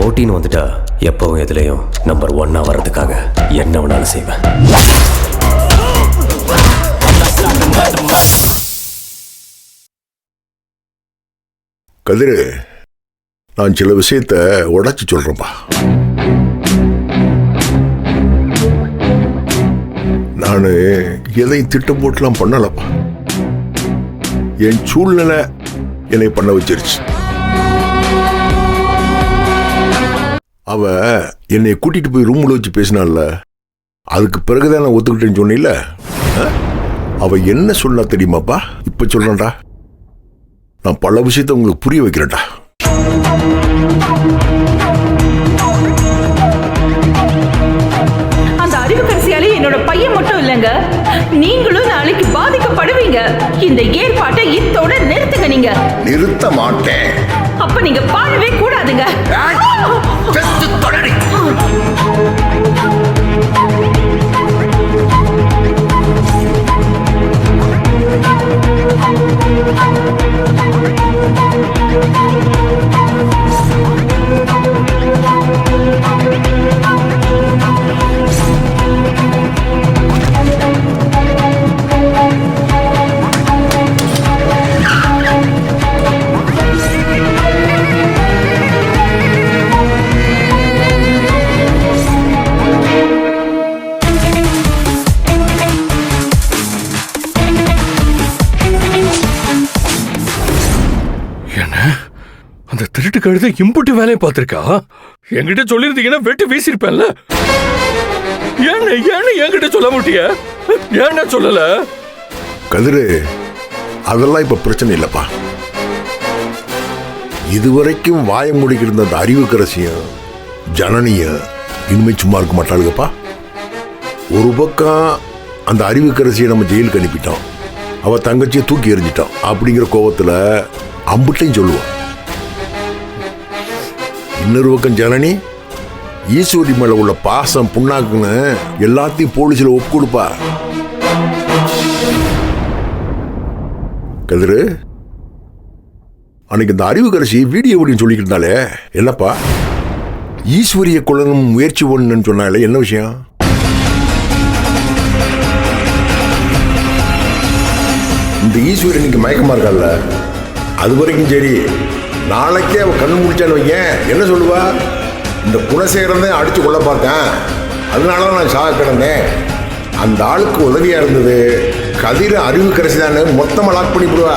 போட்டின்னு வந்துட்டா எப்பவும் எதுலையும் நம்பர் 1 வர்றதுக்காக என்ன வேணாலும் செய்வேன். கதிரு, நான் சில விஷயத்த உடைச்சு சொல்றேன்பா. நான் எதையும் திட்டம் போட்டுலாம் பண்ணலப்பா. என் சூழ்நிலை என்னை பண்ண வச்சிருச்சு. அவ என்னை கூட்டிட்டு போய் ரூம்ல வச்சு பேசினால, அதுக்கு பிறகுதான் நான் ஒத்துக்கிட்டேன்னு சொன்னில. அவ என்ன சொன்னா தெரியுமாப்பா? இப்ப சொல்றேன்டா, நான் பல விஷயத்த உங்களுக்கு புரிய வைக்கிறேன்டா. அந்த அறிவுக்கரசியாலே என்னோட பையன் மட்டும் இல்லைங்க, நீங்களும் நாளைக்கு பாதிக்கப்படுவீங்க. இந்த ஏற்பாட்டை இத்தோட நிறுத்துங்க. நீங்க நிறுத்த மாட்டேன். அப்ப நீங்க பாடவே கூடாதுங்க. அந்த திருட்டு கழுதை இம்புட்டு வேலையை பார்த்திருக்கா? என்கிட்ட சொல்லியிருந்தீங்கன்னா வெட்டி வீசிருப்பேன்ல. ஏன்னு என்கிட்ட சொல்ல மாட்டிய? ஏன்னா சொல்லல? கதிரு, அதெல்லாம் இப்ப பிரச்சனை இல்லப்பா. இதுவரைக்கும் வாய முடிக்கிற அந்த அறிவுக்கரசியும் ஜனனியும் இனிமே சும்மா இருக்க மாட்டாளுங்கப்பா. ஒரு பக்கம் அந்த அறிவுக்கரசியை நம்ம ஜெயிலுக்கு அனுப்பிட்டோம், அவ தங்கச்சியை தூக்கி எறிஞ்சிட்டோம் அப்படிங்கிற கோபத்துல அம்புட்டையும் சொல்லுவான். இன்னொரு பக்கம் ஜனனி ஈஸ்வரி மேல உள்ள பாசம் புண்ணாக்குன்னு எல்லாத்தையும் போலீஸ்ல ஒப்பு கொடுப்பா. கதிரு, அன்னைக்கு இந்த அறிவுக்கரசி வீடியோ அப்படின்னு சொல்லிக்கிட்டு இருந்தாலே, என்னப்பா ஈஸ்வரிய கொள்ளணும் முயற்சி ஒண்ணுன்னு சொன்னாலே என்ன விஷயம்? இந்த ஈஸ்வரி இன்னைக்கு மயக்கமா இருக்கால, அது வரைக்கும் சரி. நாளைக்கே அவ கண்ணு முடிச்சான்னு வைங்க, என்ன சொல்லுவா? இந்த குணசேகரன் தான் அடிச்சு கொள்ள பார்த்தேன், அதனால நான் சாக கிடந்தேன். அந்த ஆளுக்கு உதவியா இருந்தது கதிர அறிவுக்கரசி தானே மொத்தமா லாக் பண்ணி விடுவா.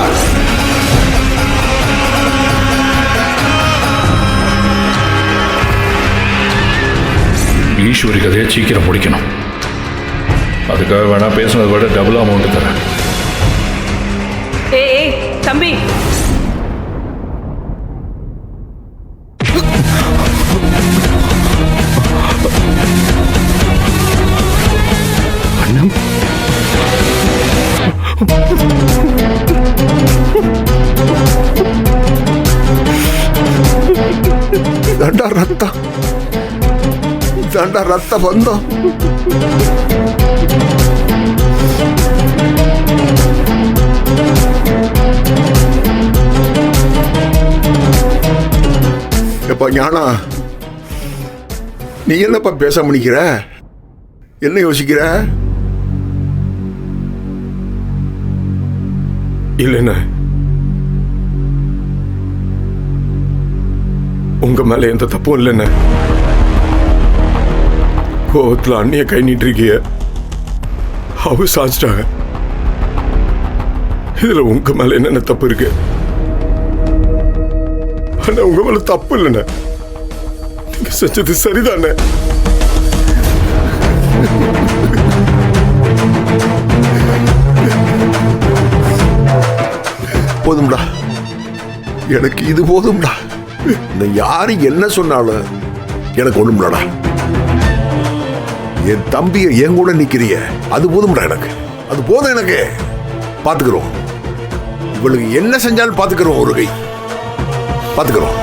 ஈஸ்வரி கதையை சீக்கிரம் முடிக்கணும். அதுக்காக வேணா பேசுனதை விட டபுள் அமௌண்ட் தரேன். ஏய் தம்பி, இதாண்டா ரத்தம், இதாண்டா ரத்த பந்தம். எப்பா ஞானா, நீ என்னப்பா பேச முடிக்கிற? என்ன யோசிக்கிற? இல்லைண்ணே, உங்க மேல எந்த தப்பும் இல்லைண்ணே. கோவத்துல அண்ணிய கை நீட்டிருக்கிய, அவ சாச்சிட்டாங்க. இதுல உங்க மேல என்னென்ன தப்பு இருக்கு? ஆனா உங்க மேல தப்பு இல்லைண்ணே, நீங்க செஞ்சது சரிதானே. போதும்டா, எனக்கு இது போதும்டா. இந்த யாரு என்ன சொன்னாலும் எனக்கு ஒண்ணும்லடா. என் தம்பிய என் கூட நிக்கிறிய, அது போதும்டா எனக்கு, அது போதும் எனக்கு. பாத்துக்கிறோம், இவளுக்கு என்ன செஞ்சாலும் பாத்துக்கிறோம், ஒரு கை பாத்துக்கிறோம்.